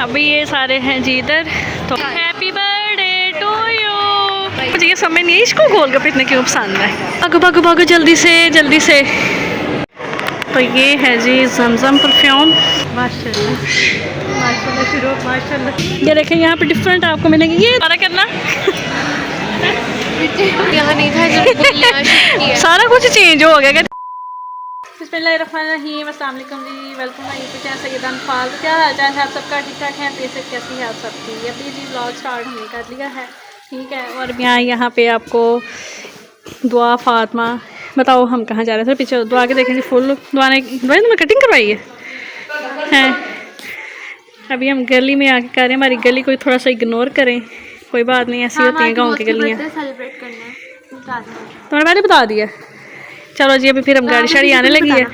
अभी ये सारे हैं जी इधर। तो हैप्पी बर्थडे टू यू। मुझे ये समझ नहीं है इसको गोलगप्पे इतने क्यों पसंद है। भागो भागो भागो जल्दी से जल्दी से। तो ये है जी जमजम परफ्यूम। माशाल्लाह माशाल्लाह शुरू माशाल्लाह। ये देखें यहाँ पे डिफरेंट आपको मिलेंगे। ये सारा करना यहाँ नहीं था जो सारा कुछ चेंज हो गया। बिस्मिल्लाहिर्रहमानिर्रहीम, अस्सलाम वालेकुम जी। Welcome my YouTube channel Syeda Anfal. तो क्या हाल चाल है आप सबका? ठीक ठाक है? कैसे कैसी है आप सबकी? अभी जी व्लॉग स्टार्ट हमने कर लिया है, ठीक है। और यहाँ पे आपको दुआ फातिमा बताओ हम कहाँ जा रहे थे। पीछे दुआ के देखें जी फुल दुआ ने कटिंग करवाई है। अभी हम गली में आके कर रहे हैं। हमारी गली कोई थोड़ा सा इग्नोर करें, कोई बात नहीं, ऐसी होती है गाँव की गलियाँ। तुम्हारे पहले बता दिया। चलो जी अभी फिर हम गाड़ी शाड़ी आने लगी है,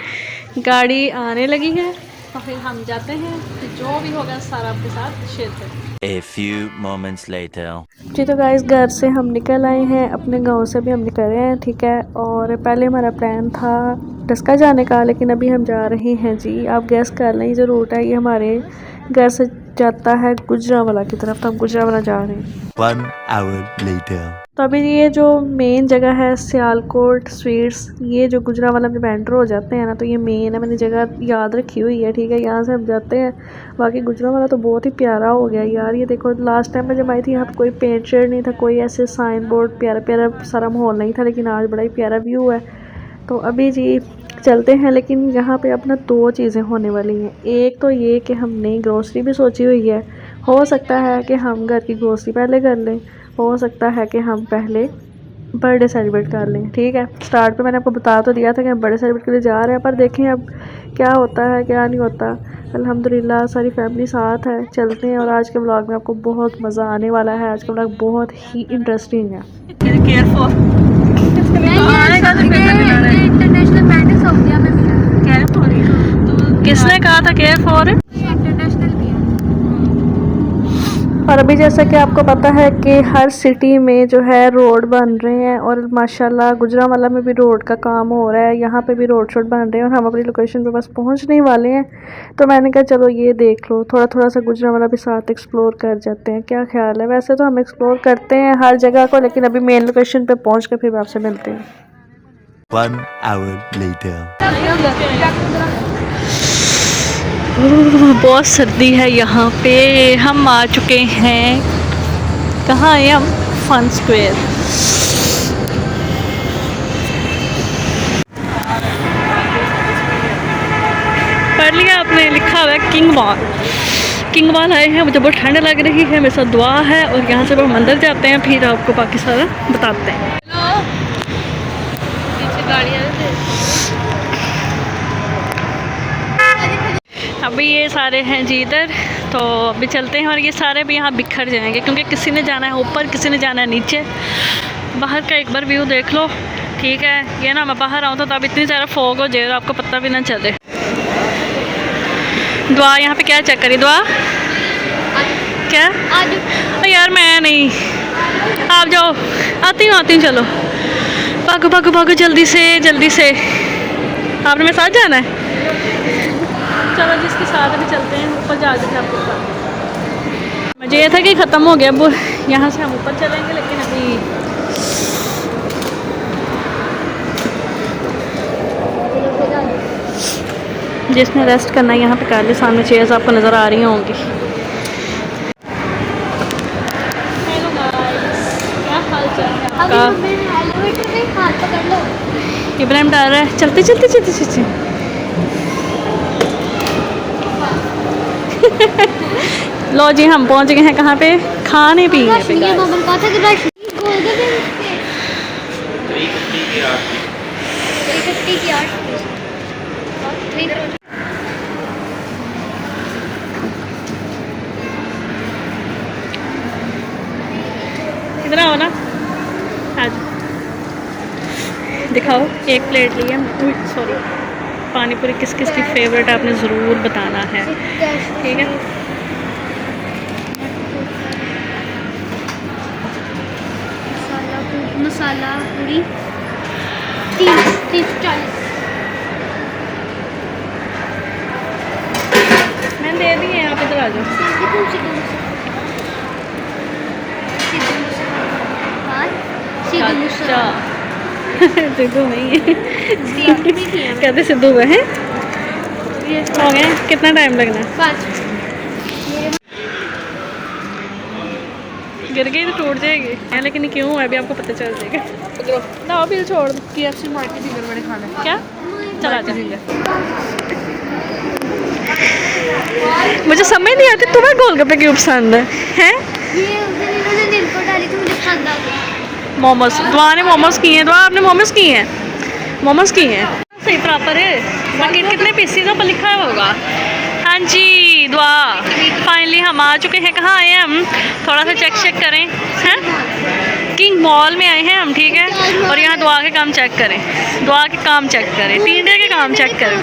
गाड़ी आने लगी है तो फिर हम जाते हैं। तो जो भी होगा सारा आपके साथ शेयर करें। A few moments later. जी तो गाइस घर से हम निकल आए हैं, अपने गांव से भी हम निकल रहे हैं, ठीक है। और पहले हमारा प्लान था डस्का जाने का, लेकिन अभी हम जा रहे हैं जी, आप गैस कर लें जो रूट है ये हमारे घर से जाता है गुजरांवाला की तरफ। तो हम गुजरांवाला जा रहे हैं। 1 hour later. तो अभी ये जो मेन जगह है सियालकोट स्वीट्स, ये जो गुजरांवाला में एंटर हो जाते हैं ना, तो ये मेन है, मैंने जगह याद रखी हुई है, ठीक है। यहाँ से हम जाते हैं। बाकी गुजरांवाला तो बहुत ही प्यारा हो गया यार। ये देखो लास्ट टाइम मैं जब आई थी यहाँ पर कोई पेंट शेड नहीं था, कोई ऐसे साइन बोर्ड, प्यारा प्यारा सारा माहौल नहीं था, लेकिन आज बड़ा ही प्यारा व्यू है। तो अभी जी चलते हैं, लेकिन यहाँ पे अपना 2 चीज़ें होने वाली हैं। एक तो ये कि हमने ग्रोसरी भी सोची हुई है, हो सकता है कि हम घर की ग्रोसरी पहले कर लें, हो सकता है कि हम पहले बर्थडे सेलिब्रेट कर लें, ठीक है। स्टार्ट पे मैंने आपको बता तो दिया था कि हम बर्थडे सेलिब्रेट के लिए जा रहे हैं, पर देखें अब क्या होता है क्या नहीं होता। अल्हम्दुलिल्लाह सारी फैमिली साथ है, चलते हैं। और आज के व्लॉग में आपको बहुत मज़ा आने वाला है। आज का व्लॉग बहुत ही इंटरेस्टिंग है। किसने कहा था केयर फॉर? और अभी जैसा कि आपको पता है कि हर सिटी में जो है रोड बन रहे हैं, और माशाल्लाह गुजरांवाला में भी रोड का काम हो रहा है, यहाँ पे भी रोड शोड बन रहे हैं, और हम अपनी लोकेशन पे बस पहुँचने वाले हैं। तो मैंने कहा चलो ये देख लो, थोड़ा थोड़ा सा गुजरांवाला भी साथ एक्सप्लोर कर जाते हैं, क्या ख्याल है? वैसे तो हम एक्सप्लोर करते हैं हर जगह को, लेकिन अभी मेन लोकेशन पर पहुँच कर फिर आपसे मिलते हैं। 1 hour later. बहुत सर्दी है यहाँ पे। हम आ चुके हैं, कहाँ हैं हम? Fun square. पढ़ लिया आपने? लिखा हुआ है किंग मॉल। किंग मॉल आए हैं, मुझे बहुत ठंड लग रही है, मेरे साथ दुआ है। और यहाँ से हम अंदर जाते हैं, फिर आपको बाकी सारा बताते हैं। अभी ये सारे हैं जी इधर, तो अभी चलते हैं। और ये सारे भी यहाँ बिखर जाएंगे, क्योंकि किसी ने जाना है ऊपर, किसी ने जाना है नीचे। बाहर का एक बार व्यू देख लो, ठीक है। ये ना मैं बाहर आऊँ तो अब इतनी ज़्यादा फॉग हो जाए आपको पता भी ना चले। दुआ यहाँ पे क्या चेक करी? दुआ क्या? यार मैं नहीं, आप जाओ। आती हूँ चलो। भागो भागो भागो जल्दी से जल्दी से। आपने मेरे साथ जाना है? चलो जिसके साथ अभी चलते हैं ऊपर जा के आपको साथ। मुझे ये था कि ख़त्म हो गया, अब यहाँ से हम ऊपर चलेंगे, लेकिन अभी जिसने रेस्ट करना है यहाँ पे कर ले। सामने चेयर्स आपको नज़र आ रही होंगी। हेलो गाइस, क्या हाल चाल है आपका? इब्राहिम डाल रहा है, चलते चलते चलते चलते। लो जी हम पहुंच गए हैं कहाँ पे? खाने पीने पे। इधर आओ ना, आज दिखाओ। एक प्लेट ली है, सॉरी पानी पूरी किस किस की फेवरेट आपने ज़रूर बताना है, ठीक है। मसाला पूरी 30-40 मैंने दे दी है, आप इधर आ आ जाओ। अच्छा सिद्धू नहीं है कहते सिद्धू है हो गए। कितना टाइम लगना है? गिर गई तो टूट जाएगी लेकिन क्यों है अभी आपको पता चल जाएगा। ना बिल छोड़ दो। KFC मार्केट फिंगर मैंने खाना है। क्या चला जा। मुझे समझ नहीं आती तुम्हें गोलगप्पे क्यों पसंद है ये उस दिन इन्होंने नीलको डाली तो मुझे पसंद आ गई। मोमोज दुआ ने मोमोज किए हैं। दुआ आपने मोमोज किए हैं। मोमोज किए हैं सही प्रॉपर है। बाकी कितने पीसीज पर लिखा होगा। हाँ जी दुआ फाइनली हम आ चुके हैं। कहाँ आए हैं हम? थोड़ा सा चेक करें हैं। किंग मॉल में आए हैं हम ठीक है। और यहाँ दुआ के काम चेक करें। दुआ के काम चेक करें। 3 डे के काम चेक करें।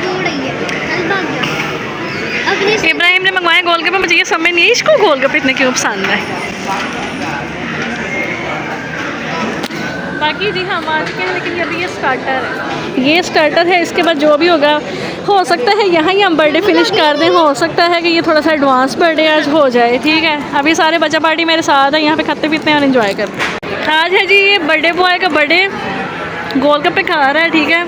इब्राहिम ने मंगवाए गोलगप्पे। मुझे ये समझ नहीं है इसको गोलगप्पे इतने क्यों पसंद है। बाकी जी हम आ चुके हैं लेकिन अभी ये स्टार्टर है। ये स्टार्टर है। इसके बाद जो भी होगा हो सकता है यहाँ ही हम बर्थडे फिनिश कर दें। हो सकता है कि ये थोड़ा सा एडवांस बर्थडे आज हो जाए ठीक है। अभी सारे बच्चा पार्टी मेरे साथ है यहाँ पे खाते पीते हैं और इन्जॉय करते हैं। आज है जी ये बर्थडे बॉय का बर्थडे। गोलगप्पे खा रहा है ठीक है।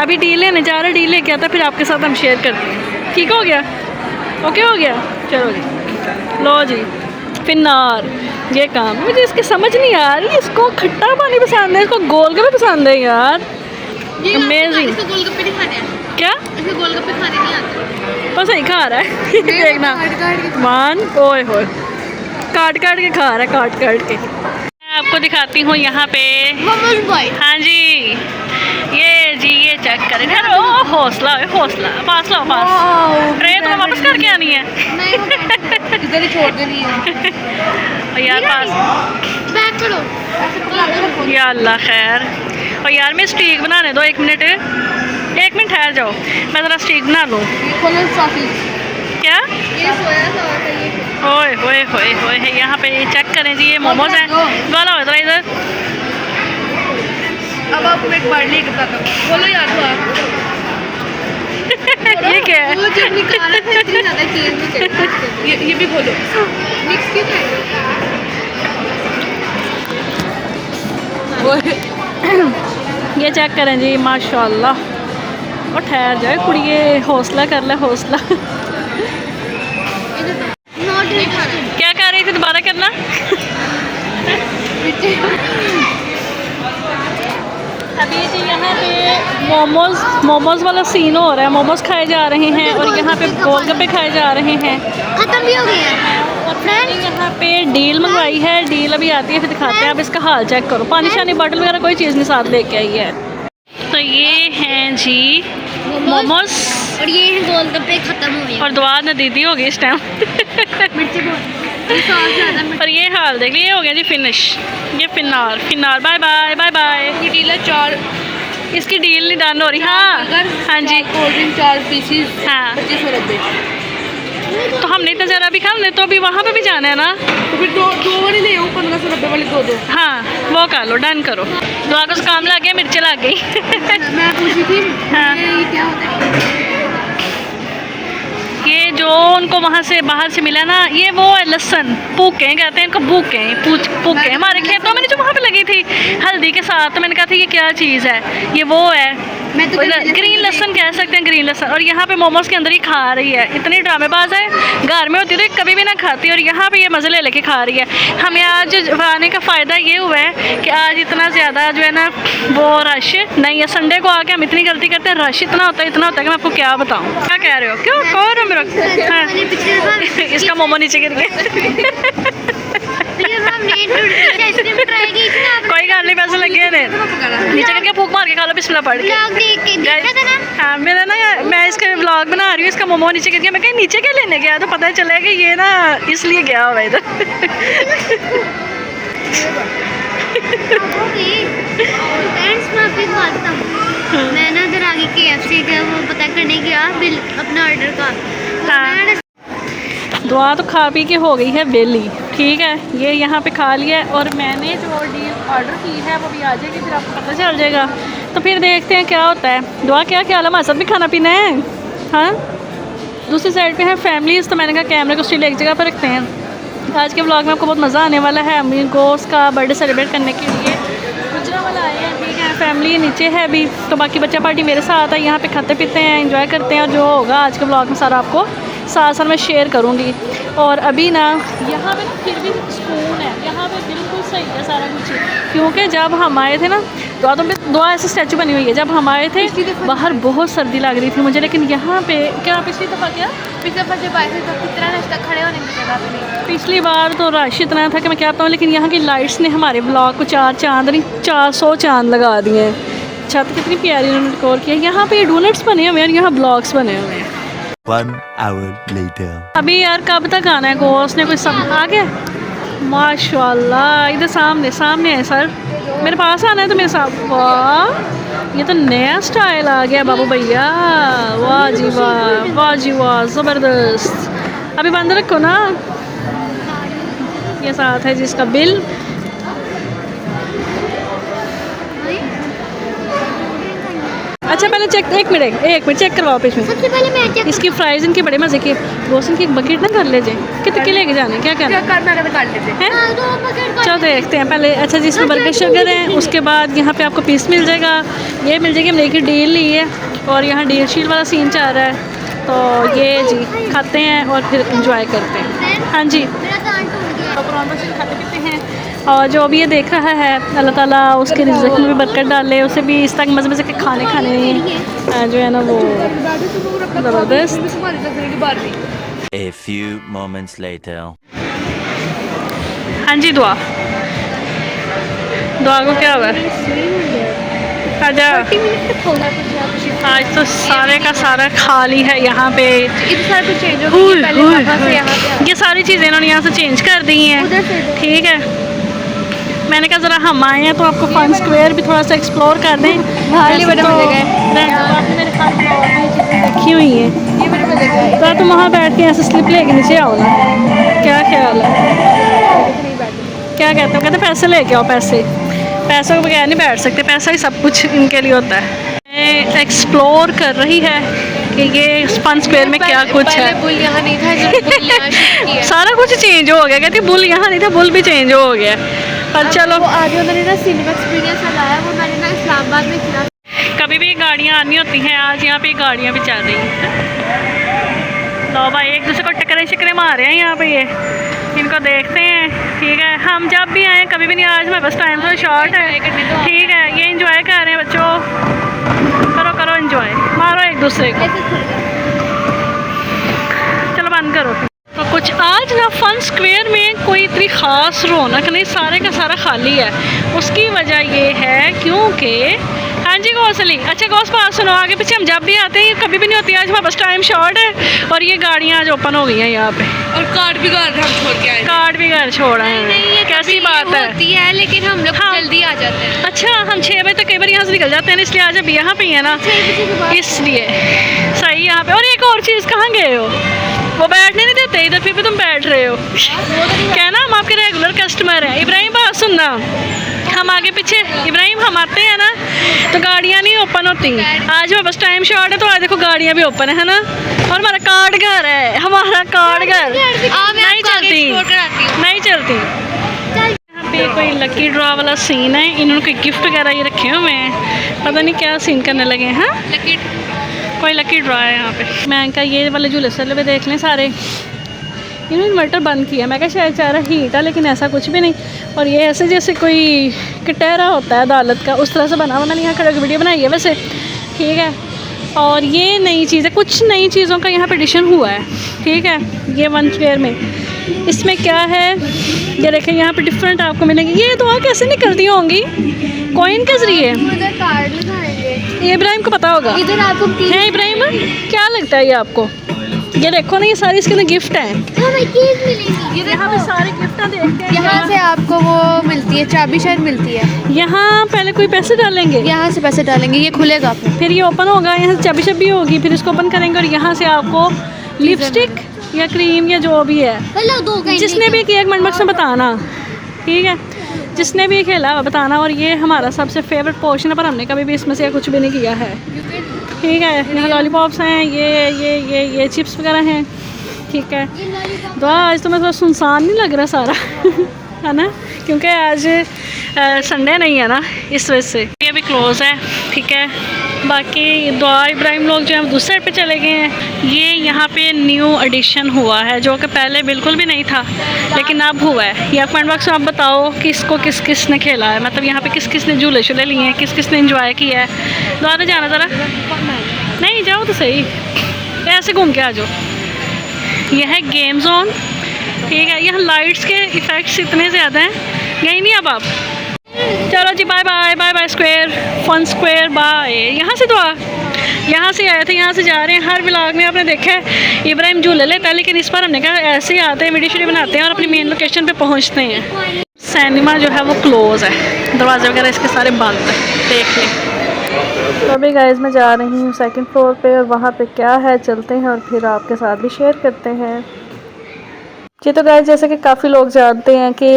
अभी डील लेने जा रहा है। डील लेके आता फिर आपके साथ हम शेयर करते हैं। ठीक हो गया ओके हो गया चलो जी। लो जी फिनार ये काम मुझे इसकी समझ नहीं आ रही। इसको खट्टा पानी पसंद है इसको गोलगप्पे पसंद है यार। अमेजिंग। गोलगप्पे नहीं खाने हैं। क्या इसे गोलगप्पे खाने नहीं आते। बस सही खा रहा है देखना मान ओए होए काट काट के खा रहा है काट काट के। मैं आपको दिखाती हूँ यहाँ पे। हाँ जी ये जी ये चेक करें। ओ हौसला है हौसला। पास लाओ पास। ट्रे तो वापस करके आनी है। इधर ही छोड़ देनी है। यार पास बैक करो। या अल्लाह खैर। और यार मैं स्टीक बनाने दो 1 मिनट। 1 मिनट ठहर जाओ मैं ज़रा स्टीक बना लूँ। क्या ओए होए होए होए है यहाँ पे चेक करें जी ये मोमोज हैं। वाला हो इधर। अब आप एक बार नहीं बताता बोलो यार तो आप ये क्या है? वो जब निकाला था इतनी ज़्यादा चीज़ नहीं चाहिए। ये भी बोलो मिक्स क्यों ये चेक करें जी माशाल्लाह। और ठहर जाए कुड़िए हौसला कर ले हौसला। क्या कर रही थी दोबारा करना। अभी जी यहाँ पे मोमोज वाला सीन हो रहा है। मोमोज खाए जा रहे हैं और यहाँ पे गोलगप्पे खाए जा रहे हैं। खत्म भी हो गई है। और मैंने यहाँ पे डील मंगवाई है। डील अभी आती है फिर दिखाते हैं। अब इसका हाल चेक करो। पानी शानी बॉटल वगैरह कोई चीज़ नहीं साथ लेके आई है। तो ये हैं जी मोमोज और ये है गोलगप्पे खत्म हो गए। और दुआ न दीदी हो गई इस टाइम। और ये हाल देख लीजिए हो गया जी फिनिश। ये फिनार फिनार बाय बाय बाय बाय। ये डीलर 4 इसकी डील नहीं डन हो रही। हाँ हाँ जी कोल्ड ड्रिंक 4 पीसीज हाँ 25 तो हमने तो ज़रा भी हमने तो अभी वहाँ पे भी जाना है ना। तो फिर दो वाली ले आऊँ 1590 वाली दो। हाँ वो कर लो डन करो। दुआ को काम लग गया मिर्चें लग गई। मैं पूछी थी हाँ ये क्या होता है। ये जो उनको वहाँ से बाहर से मिला ना ये वो है लहसन पूके कहते हैं इनको। पूके हमारे खेतों में जो वहाँ पे लगी थी हल्दी के साथ। तो मैंने कहा था ये क्या चीज़ है। ये वो है ग्रीन लहसन कह सकते हैं ग्रीन लहसन। और यहाँ पे मोमोज के अंदर ही खा रही है। इतनी ड्रामेबाज है। घर में होती तो कभी भी ना खाती और यहाँ पे ये मज़े ले लेके खा रही है। हमें आज आने का फ़ायदा ये हुआ है कि आज इतना ज़्यादा जो है ना वो रश नहीं है। संडे को आके हम इतनी गलती करते हैं। रश इतना होता है कि मैं आपको क्या बताऊँ। क्या कह रहे हो क्यों कौन हो मेरा। हाँ इसका मोमो नीचे गिर गया। कोई गल नहीं पैसे लगे ने नीचे करके फूक मार के खा लो बिस्मिल्लाह पढ़ के। हाँ मेरा ना मैं इसका व्लॉग बना रही हूँ। इसका मोमो नीचे गिर गया। मैं कहीं नीचे क्या लेने गया तो पता चला कि ये ना इसलिए गया हुआ इधर। मैं ना इधर आगे KFC का वो पता करने गया बिल अपना ऑर्डर का। हाँ दुआ तो खा पी के हो गई है बेली ठीक है। ये यहाँ पे खा लिया है और मैंने जो डील ऑर्डर की है वो भी आ जाएगी फिर आपको पता चल जाएगा। तो फिर देखते हैं क्या होता है। दुआ क्या ख्याल है हमारे साथ भी खाना पीना है। हाँ दूसरी साइड पे है फैमिलीज़, तो मैंने कहा कैमरे को स्टिल एक जगह पर रखते हैं। आज के व्लॉग में आपको बहुत मज़ा आने वाला है। अम्मी गोश्त का बर्थडे सेलिब्रेट करने के लिए गुजरांवाला आए हैं, ठीक है। फैमिली नीचे है अभी, तो बाकी बच्चा पार्टी मेरे साथ है। यहाँ पे खाते पीते हैं, एंजॉय करते हैं, और जो होगा आज के व्लॉग में सारा आपको साथ साथ मैं शेयर करूँगी। और अभी ना यहाँ पे ना फिर भी सुकून है, यहाँ पे बिल्कुल सही है सारा कुछ, क्योंकि जब हम आए थे ना दो ऐसे स्टैचू बनी हुई है। जब हम आए थे बाहर बहुत सर्दी लग रही थी मुझे, लेकिन यहाँ पे क्या पिछली दफ़ा जब आए थे तो कितना रास्ता खड़े होने की जगह पे नहीं। पिछली बार तो रश इतना था कि मैं क्या बताऊँ, लेकिन यहाँ की लाइट्स ने हमारे ब्लॉग को 400 चांद लगा दिए हैं। छत कितनी प्यारी उन्होंने डेकोर किया। यहाँ पे डोनट्स बने हुए हैं और यहाँ ब्लॉग्स बने हुए हैं। 1 hour later. अभी यार कब तक आना है गोश्त ने, कोई सब आ गया? माशाल्लाह, इधर सामने है सर, मेरे पास आना है तो मेरे साथ। वाह, ये तो नया स्टाइल आ गया बाबू भैया, वाह जी वाह, वाह जी वाह, ज़बरदस्त। अभी बंद रखो ना। ये साथ है जिसका बिल। अच्छा पहले चेक, एक मिनट चेक करवाओ इसमें। सबसे पहले मैं चेक इसकी फ्राइज इनके बड़े मज़े की। गोश्त की एक बकेट ना कर ले जाए, कितने लेके जाने, क्या करना है? चलो देखते हैं पहले। अच्छा जिसमें बर्गर शर्गर है, उसके बाद यहाँ पे आपको पीस मिल जाएगा, ये मिल जाएगी। हमने एक डील ली है और यहाँ डील शील वाला सीन चल रहा है, तो ये जी खाते हैं और फिर इंजॉय करते हैं। हाँ जी, खाते पीते हैं, और जो भी ये देख रहा है अल्लाह ताला उसके रिज़्क़ में भी बरकत डाले, उसे भी इस तक मज़े के खाने जो है ना वो ज़बरदस्त। A few moments later. हाँ जी, दुआ को क्या हुआ? आजा, आज तो सारे का सारा खाली है यहाँ पे। सारा कुछ चेंज हो गया, पहले वहाँ से यहाँ पे ये सारी चीज़ें इन्होंने यहाँ से चेंज कर दी हैं, ठीक है। मैंने कहा ज़रा हम आए हैं तो आपको फन स्क्वायर भी थोड़ा सा एक्सप्लोर कर दें। रखी हुई हैं, तो तुम वहाँ बैठ के ऐसे स्लिप लेके नीचे आओ ना, क्या ख्याल है? क्या कहते हो? कहते पैसे लेके आओ, पैसों के बगैर नहीं बैठ सकते, पैसा ही सब कुछ इनके लिए होता है। एक्सप्लोर कर रही है कि ये फन स्क्वायर में क्या कुछ है। बुल यहाँ नहीं था, जो बुल यहाँ शिफ्ट किया। सारा कुछ चेंज हो गया, कहती बुल यहाँ नहीं था, बुल भी चेंज हो गया। पर चलो, आज उन्होंने ना सिनेमा एक्सपीरियंस लगाया, वो मैंने ना इस्लामाबाद में किया। कभी भी गाड़ियाँ आनी होती हैं, आज यहाँ पे गाड़ियाँ भी चल रही हैं। लो भाई, एक दूसरे को टकरे मार रहे हैं यहाँ पे, ये इनको देखते हैं, ठीक है। हम जब भी आए कभी भी नहीं, आज हमारे पास टाइम तो शॉर्ट है, ठीक है। ये इंजॉय कर रहे हैं बच्चों, करो इंजॉय, मारो एक दूसरे को। चलो बंद करो। तो कुछ आज ना फन स्क्वायर में कोई इतनी ख़ास रौनक नहीं, सारे का सारा खाली है। उसकी वजह ये है क्योंकि हाँ जी गौसली, अच्छा गौस पास सुनो, आगे पीछे हम जब भी आते हैं कभी भी नहीं होती, आज हमारे पास टाइम शॉर्ट है और ये गाड़ियाँ आज ओपन हो गई हैं यहाँ पे, और कार्ड भी घर हम छोड़ के आए। कार्ड भी घर छोड़ आए हैं। कैसी बात होती है, लेकिन हम लोग जल्दी आ जाते हैं। अच्छा, हम 6 बजे तक कई बार यहाँ से निकल जाते हैं, इसलिए आज अब यहाँ पे है ना, इसलिए सही। यहाँ पे और एक और चीज़, कहाँ गए हो? वो बैठने नहीं देते इधर, फिर भी तुम बैठ रहे हो। क्या ना, हम आपके रेगुलर कस्टमर हैं। इब्राहिम बात सुनना, हम आगे पीछे, इब्राहिम हम आते हैं ना तो गाड़ियाँ नहीं ओपन होती। आज बस टाइम शॉर्ट है तो आज देखो गाड़ियाँ भी ओपन है ना। और हमारा कार्ड घर है, हमारा कार्ड घर नहीं चलती। यहाँ पे कोई लकी ड्रॉ वाला सीन है, इन्होंने कोई गिफ्ट वगैरह ये रखे हुए हैं, पता नहीं क्या सीन करने लगे हैं। कोई लकी ड्रॉ है यहाँ पे। मैं क्या ये वाले झूले सले पे देख लें सारे, इन्होंने इन्वर्टर बंद किया। मैं क्या शायद चाह रहा हीट है, लेकिन ऐसा कुछ भी नहीं। और ये ऐसे जैसे कोई कटहरा होता है अदालत का, उस तरह से बना हुआ। मैंने यहाँ खड़े वीडियो बनाई है वैसे, ठीक है। और ये नई चीज़ है, कुछ नई चीज़ों का यहाँ पे एडिशन हुआ है, ठीक है। ये वन स्क्वायर में इसमें क्या है, ये देखें यहाँ पे डिफरेंट आपको मिलेंगे। ये दुआ कैसे निकलती होंगी? कॉइन के ज़रिए। कार्ड लगाएंगे, इब्राहिम को पता होगा। इधर आपको है इब्राहिम, क्या लगता है ये आपको? ये देखो ना, ये सारी इसके अंदर गिफ्ट हैं। ये यहाँ पे सारे गिफ्ट देखते हैं। यहाँ से आपको वो मिलती है, चाबी शायद मिलती है। यहाँ पहले कोई पैसे डालेंगे, यहाँ से पैसे डालेंगे, ये खुलेगा, फिर ये ओपन होगा, यहाँ से चाबी शबी होगी, फिर इसको ओपन करेंगे और यहाँ से आपको लिपस्टिक या क्रीम या जो भी है, जिसने भी किया कमेंट बॉक्स में बताना, ठीक है। जिसने भी खेला बताना। और ये हमारा सबसे फेवरेट पोर्शन है, पर हमने कभी भी इसमें से कुछ भी नहीं किया है। ठीक है। यहाँ लॉलीपॉप्स हैं, ये चिप्स वगैरह हैं, ठीक है। तो आज तो मैं थोड़ा सुनसान नहीं लग रहा सारा है ना, क्योंकि आज संडे नहीं है ना, इस वजह से ये भी क्लोज़ है, ठीक है। बाकी दुआ इब्राहिम लोग जो हैं दूसरे साइड पे चले गए हैं। ये यहाँ पे न्यू एडिशन हुआ है जो कि पहले बिल्कुल भी नहीं था, लेकिन अब हुआ है। या कमेंट बॉक्स में आप बताओ किसको किस ने खेला है, मतलब यहाँ पे किस ने झूले शूले लिए हैं, किस ने इंजॉय किया है। दुआ तो जाना ज़रा, नहीं जाओ तो सही, ऐसे घूम के आ जाओ। यह है गेम जोन, ठीक है। यहाँ लाइट्स के इफ़ेक्ट्स इतने ज़्यादा हैं, यही नहीं अब आप चलो जी, bye bye bye bye square fun square bye. यहाँ से तो यहाँ से आए थे, यहाँ से जा रहे हैं। हर व्लॉग में आपने देखा है इब्राहिम झूले लेता है, लेकिन इस बार हमने कहा ऐसे ही आते हैं, वीडियो बनाते हैं और अपनी मेन लोकेशन पे पहुँचते हैं। सिनेमा जो है वो क्लोज़ है, दरवाजे वगैरह इसके सारे बंद हैं, देख लें। तो अभी गाइस मैं जा रही हूँ सेकंड फ्लोर पे, और वहाँ पे क्या है चलते हैं और फिर आपके साथ भी शेयर करते हैं जी। तो गाइस जैसे कि काफ़ी लोग जानते हैं कि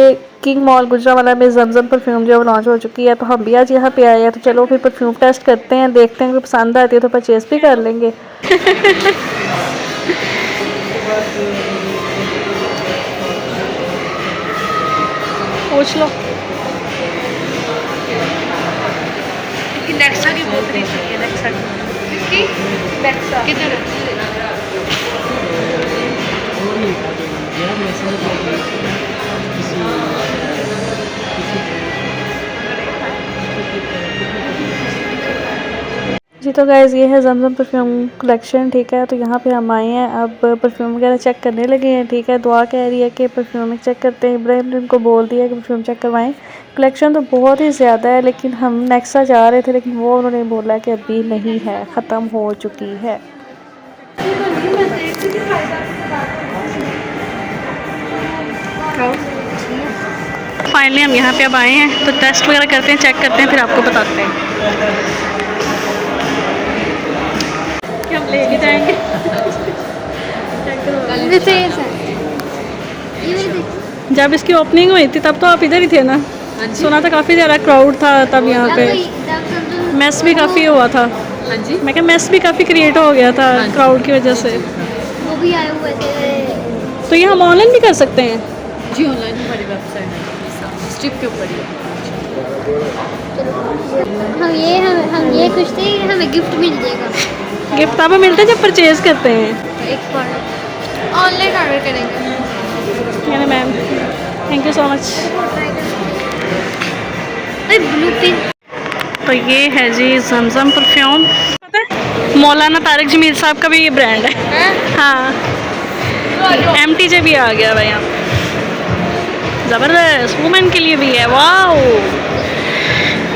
किंग मॉल गुजरावाला में जमजम परफ्यूम जो लॉन्च हो चुकी है, तो हम भी आज यहाँ पे आए हैं। तो चलो फिर परफ्यूम टेस्ट करते हैं, देखते हैं कि पसंद आती है तो परचेज़ भी कर लेंगे। पूछ लो नेक्सा की बहुत रीच है, नेक्सा की नेक्सा किधर जी। तो गाइस ये है जमजम परफ्यूम कलेक्शन, ठीक है। तो यहाँ पे हम आए हैं, अब परफ्यूम वगैरह चेक करने लगे हैं, ठीक है। दुआ कह रही है कि परफ्यूम चेक करते हैं, इब्राहिम ने उनको बोल दिया कि परफ्यूम चेक करवाएं। कलेक्शन तो बहुत ही ज़्यादा है, लेकिन हम नेक्सा जा रहे थे, लेकिन वो उन्होंने बोला कि अभी नहीं है, ख़त्म हो चुकी है। फाइनली हम यहाँ पे अब आए हैं, तो टेस्ट वगैरह करते हैं, चेक करते हैं, फिर आपको बताते हैं कि हम लेके जाएंगे। जब इसकी ओपनिंग हुई थी तब तो आप इधर ही थे ना, सुना था काफ़ी ज़्यादा क्राउड था तब यहाँ पे, मेस भी काफ़ी हुआ था। हाँ जी, मैं क्या मेस भी काफ़ी क्रिएट हो गया था क्राउड की वजह से। वो भी आए हुए थे। तो ये हम ऑनलाइन भी कर सकते हैं जी, ऑनलाइन हमारी वेबसाइट है, स्ट्रिप के ऊपर ही। हम ये कुछ थे, हमें गिफ्ट मिल जाएगा। गिफ्ट तब मिलता है जब परचेज करते हैं। एक बार ऑनलाइन ऑर्डर करेंगे। Ma'am thank you so much. Blue pink. तो ये है जी जमजम परफ्यूम, पता है मौलाना तारिक जमील साहब का भी ये ब्रांड है। हाँ, MTJ भी आ गया भाई यहाँ, ज़बरदस्त वुमेन के लिए भी है। वाओ,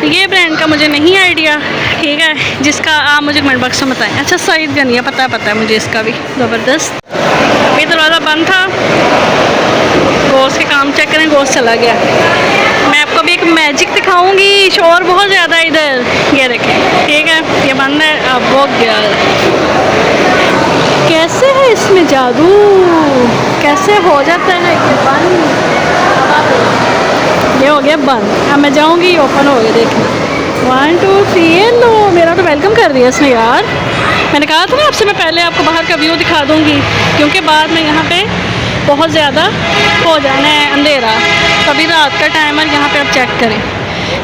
ये ब्रांड का मुझे नहीं आइडिया, ठीक है। जिसका आप मुझे कमेंट बॉक्स में बताएं। अच्छा सईद गनिया पता है मुझे इसका भी, ज़बरदस्त। ये दरवाज़ा बंद था, गोश्त के काम चेक करें, गोश्त चला गया। मैं आपको भी एक मैजिक दिखाऊंगी, शोर बहुत ज़्यादा है इधर, ये देखें, ठीक है। ये बंद है, अब वो गया। कैसे है इसमें जादू, कैसे हो जाता है ये बंद। ये हो गया बंद, अब मैं जाऊंगी, ओपन हो गया, देखना 1 2 3। लो, मेरा तो वेलकम कर दिया इसने यार। मैंने कहा था ना आपसे, मैं पहले आपको बाहर का व्यू दिखा दूंगी, क्योंकि बाद में यहाँ पे बहुत ज़्यादा हो जाना है अंधेरा। तो अभी रात का टाइम है, यहाँ पे आप चेक करें,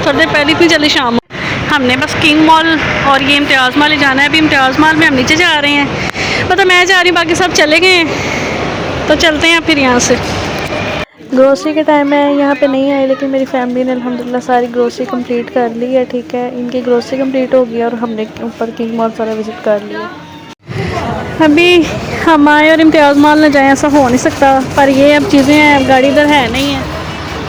थोड़ी देर पहले इतनी जल्दी शाम। हमने बस किंग मॉल और ये इम्तियाज़ मॉल ही जाना है। अभी इम्तियाज़ मॉल में हम नीचे जा रहे हैं, मतलब मैं जा रही हूँ, बाकी सब चले गए हैं, तो चलते हैं फिर यहाँ से। ग्रोसरी के टाइम में यहाँ पे नहीं आई, लेकिन मेरी फैमिली ने अल्हम्दुलिल्लाह सारी ग्रोसरी कंप्लीट कर ली है, ठीक है। इनकी ग्रोसरी कंप्लीट हो गई और हमने ऊपर किंग मॉल सारा विज़िट कर लिया। अभी हम आए और इम्तियाज़ मॉल न जाएँ, ऐसा हो नहीं सकता, पर ये अब चीज़ें हैं, गाड़ी इधर है नहीं है,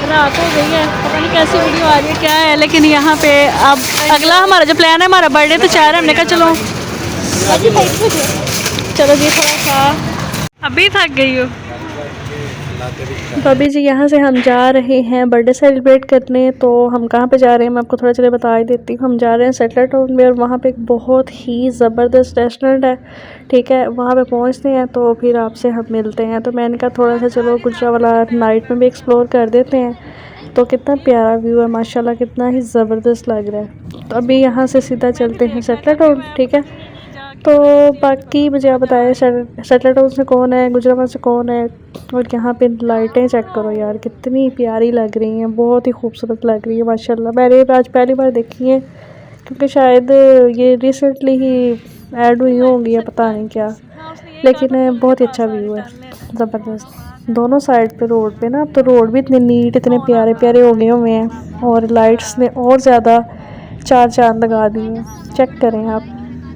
रात हो गई है, पता नहीं कैसी वीडियो आ रही है क्या है। लेकिन यहाँ पे अब अगला हमारा जो प्लान है, हमारा बर्थडे तो चाह रहे, हमने कहा चलो जी थोड़ा सा, अभी थक गई हो। तो अभी जी यहाँ से हम जा रहे हैं बर्थडे सेलिब्रेट करने। तो हम कहाँ पे जा रहे हैं मैं आपको थोड़ा चले बता ही देती हूँ। हम जा रहे हैं सेटलर टाउन में, और वहाँ पे एक बहुत ही ज़बरदस्त रेस्टोरेंट है, ठीक है। वहाँ पे पहुँचते हैं तो फिर आपसे हम मिलते हैं। तो मैंने कहा थोड़ा सा चलो गुजरावाला नाइट में भी एक्सप्लोर कर देते हैं। तो कितना प्यारा व्यू है माशाल्लाह, कितना ही ज़बरदस्त लग रहा है। तो अभी यहाँ से सीधा चलते हैं सेटलर टाउन, ठीक है। तो बाकी मुझे आप बताएं सेटल टाउन से कौन है, गुजरावाला से कौन है। और यहाँ पे लाइटें चेक करो यार, कितनी प्यारी लग रही हैं, बहुत ही खूबसूरत लग रही है माशाल्लाह। मैंने आज पहली बार देखी है क्योंकि शायद ये रिसेंटली ही ऐड हुई होंगी या पता नहीं क्या, लेकिन बहुत ही अच्छा व्यू है, ज़बरदस्त। दोनों साइड पे रोड पे ना, अब तो रोड भी इतने नीट, इतने प्यारे प्यारे हो गए हुए हैं और लाइट्स ने और ज़्यादा चार चांद लगा दिए हैं। चेक करें आप,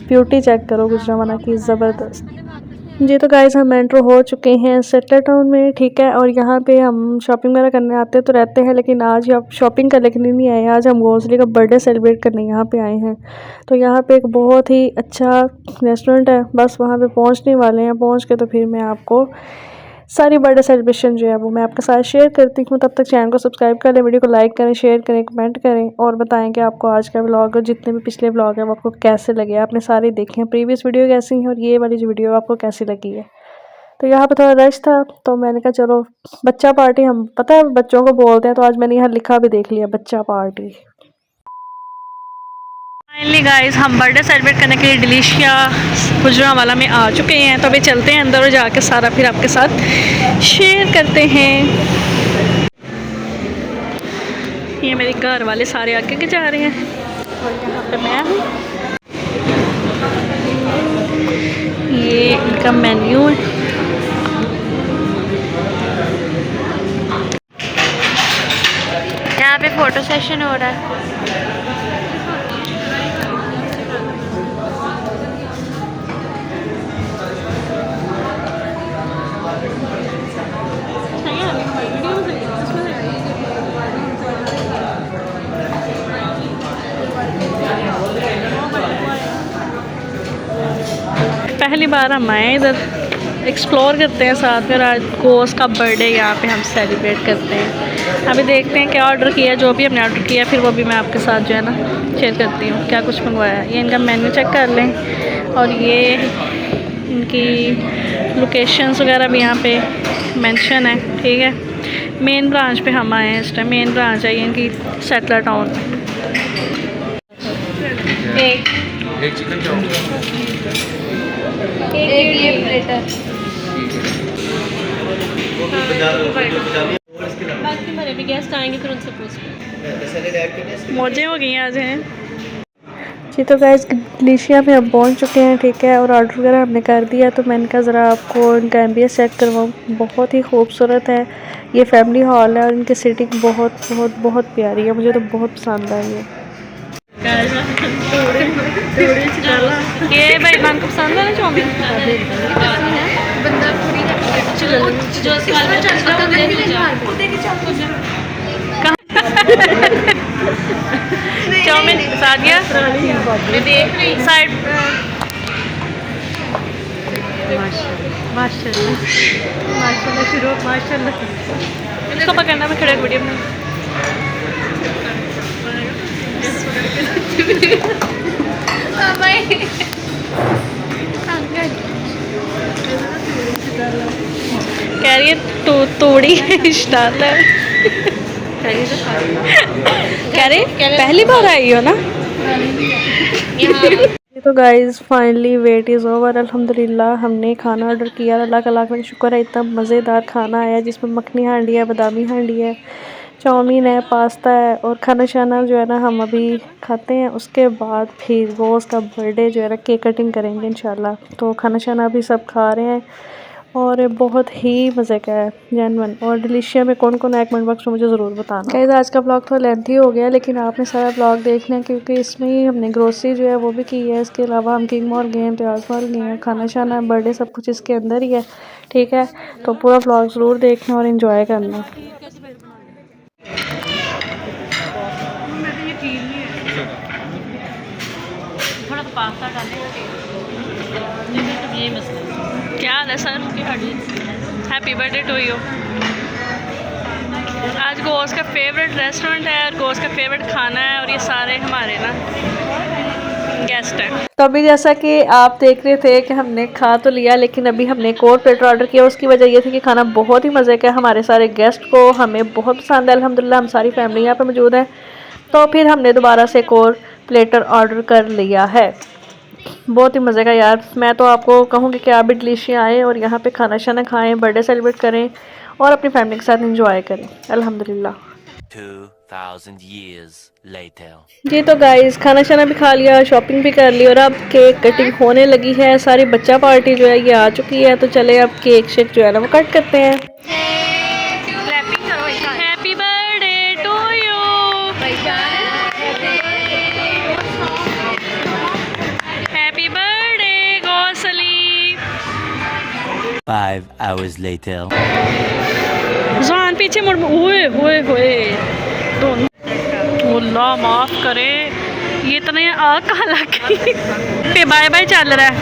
ब्यूटी चेक करो गुजरावाला की, ज़बरदस्त। जी तो गाइस हम एंटर हो चुके हैं सेटल टाउन में, ठीक है। और यहाँ पे हम शॉपिंग वगैरह करने आते तो रहते हैं, लेकिन आज आप शॉपिंग करने के लिए नहीं आए, आज हम गोसली का बर्थडे सेलिब्रेट करने यहाँ पे आए हैं। तो यहाँ पे एक बहुत ही अच्छा रेस्टोरेंट है, बस वहाँ पे पहुँचने वाले हैं। पहुँच के तो फिर मैं आपको सारी बर्थडे सेलिब्रेशन जो है वो मैं आपके साथ शेयर करती हूँ। तब तक चैनल को सब्सक्राइब कर लें, वीडियो को लाइक करें, शेयर करें, कमेंट करें और बताएं कि आपको आज का व्लॉग और जितने भी पिछले व्लॉग हैं वो आपको कैसे लगे। आपने सारे देखे हैं, प्रीवियस वीडियो कैसी हैं और ये वाली जो वीडियो आपको कैसी लगी है। तो यहाँ पे थोड़ा रश था तो मैंने कहा चलो बच्चा पार्टी, हम पता है बच्चों को बोलते हैं, तो आज मैंने यहाँ लिखा भी देख लिया, बच्चा पार्टी। फाइनली गाइस हम बर्थडे सेलिब्रेट करने के लिए डिलीशिया गुजरावाला में आ चुके हैं। तो अभी चलते हैं अंदर और जाके सारा फिर आपके साथ शेयर करते हैं। ये मेरे घर वाले सारे आगे के जा रहे हैं और यहाँ पे मैं हूँ। ये इनका मेन्यू है। यहाँ पे फोटो सेशन हो रहा है। पहली बार हम आए इधर, एक्सप्लोर करते हैं साथ में। आज गोस का बर्थडे यहाँ पे हम सेलिब्रेट करते हैं। अभी देखते हैं क्या ऑर्डर किया, जो भी हमने ऑर्डर किया फिर वो भी मैं आपके साथ जो है ना शेयर करती हूँ क्या कुछ मंगवाया है। ये इनका मेन्यू चेक कर लें और ये इनकी लोकेशंस वगैरह भी यहाँ पे मेंशन है, ठीक है। मेन ब्रांच पे हम आए हैं इस टाइम, मेन ब्रांच है ये इनकी सेटल टाउन। एक चिकन चाप, एक ये प्लेटर। बाकी हमारे भी गेस्ट आएंगे फिर उनसे पूछ। मौजें हो गई आज हैं जी। तो गाइस डिलीशिया में हम पहुंच चुके हैं, ठीक है। और ऑर्डर वगैरह हमने कर दिया, तो मैंने कहा ज़रा आपको इनका एम्बियंस चेक करवाऊँ। बहुत ही खूबसूरत है, ये फैमिली हॉल है और इनकी सीटिंग बहुत बहुत बहुत प्यारी है, मुझे तो बहुत पसंद आई है। ये भाई मान को पसंद है ना चाउमीन, बंदा पूरी जो सवाल में चलता चाउमीन सादिया साइड। माशाल्लाह माशाल्लाह शुरू माशाल्लाह। इसको पकड़ना, मैं खड़े वीडियो में कह रही है तोड़ी स्टार्ट है। कह रहे पहली बार आई हो ना। तो guys finally wait is over, अल्हम्दुलिल्लाह हमने खाना ऑर्डर किया। अल्लाह का लाख शुक्र है, इतना मज़ेदार खाना आया जिसमें मखनी हांडी है, बादामी हांडी है, चाउमीन है, पास्ता है और खाना शाना जो है ना हम अभी खाते हैं। उसके बाद फिर रोज़ का बर्थडे जो है ना केक कटिंग करेंगे इंशाल्लाह। तो खाना शाना अभी सब खा रहे हैं और बहुत ही मज़े का है जेन्युइन। और डिलीशिया में कौन कौन है कमेंट बॉक्स में मुझे ज़रूर बताना। गाइस आज का ब्लॉग थोड़ा लेंथी हो गया, लेकिन आपने सारा ब्लॉग देखना है क्योंकि इसमें ही हमने ग्रोसरी जो है वो भी की है। इसके अलावा हम किंग मॉल गए हैं, प्याज मॉल गए हैं, खाना शाना बर्थडे सब कुछ इसके अंदर ही है, ठीक है। तो पूरा ब्लॉग ज़रूर देखना और इन्जॉय करना। थोड़ा पास्ता डालने का ये मसला। क्या हाल है sir? Happy birthday to you. आज गोस का फेवरेट रेस्टोरेंट है और गोस का फेवरेट खाना है और ये सारे हमारे ना गेस्ट हैं। तो अभी जैसा कि आप देख रहे थे कि हमने खा तो लिया, लेकिन अभी हमने एक और प्लेटर ऑर्डर किया। उसकी वजह ये थी कि खाना बहुत ही मज़े का है, हमारे सारे गेस्ट को हमें बहुत पसंद है अल्हम्दुलिल्लाह। हम सारी फैमिली यहाँ पर मौजूद है, तो फिर हमने दोबारा से एक और प्लेटर ऑर्डर कर लिया है। बहुत ही मज़े का यार। मैं तो आपको कहूँगी कि आप भी डिलीशिया आएँ और यहाँ पे खाना शाना खाएँ, बर्थडे सेलिब्रेट करें और अपनी फैमिली के साथ एंजॉय करें। अल्हम्दुलिल्लाह। 2000 years later. जी तो गाइस खाना शाना भी खा लिया, शॉपिंग भी कर ली और अब केक कटिंग होने लगी है। सारी बच्चा पार्टी जो है ये आ चुकी है, तो चले अब केक शेक जो है ना वो कट करते हैं। Happy birthday to you. Happy birthday Gausli. 5 hours later. जान पीछे मुड़। ओए होए होए अल्लाह माफ करे, ये इतने आग कहाँ लग गई पे बाय बाय चल रहा है।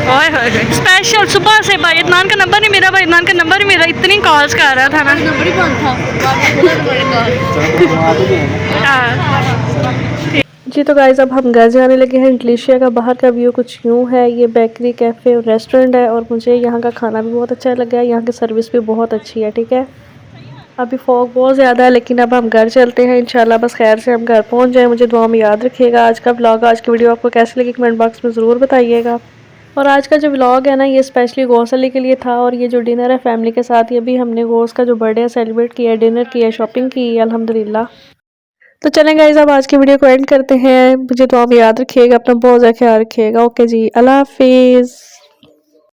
ओए होए स्पेशल सुबह से भाई इदनान का नंबर नहीं मेरा, भाई इदनान का नंबर नहीं मेरा, इतनी कॉल्स कर रहा था ना। नंबर ही बंद था। जी तो गाइस अब हम घर जाने लगे हैं। डिलीशिया का बाहर का व्यू कुछ यूँ है, ये बेकरी कैफ़े और रेस्टोरेंट है और मुझे यहाँ का खाना भी बहुत अच्छा लगा है, यहाँ की सर्विस भी बहुत अच्छी है। ठीक है, अभी फॉग बहुत ज़्यादा है लेकिन अब हम घर चलते हैं इंशाल्लाह, बस खैर से हम घर पहुँच जाएँ। मुझे दुआ में याद रखिएगा। आज का व्लॉग, आज की वीडियो आपको कैसी लगी कमेंट बॉक्स में ज़रूर बताइएगा। और आज का जो व्लॉग है ना ये स्पेशली गौसली के लिए था और ये जो डिनर है फैमिली के साथ, ये भी हमने गौस का जो बर्थडे है सेलिब्रेट किया, डिनर किया, शॉपिंग की अल्हम्दुलिल्लाह। तो चलें गाइस अब आज की वीडियो को एंड करते हैं। मुझे दुआ में याद रखिएगा, अपना बहुत ज़्यादा ख्याल रखिएगा। ओके जी, अल्लाह हाफिज़।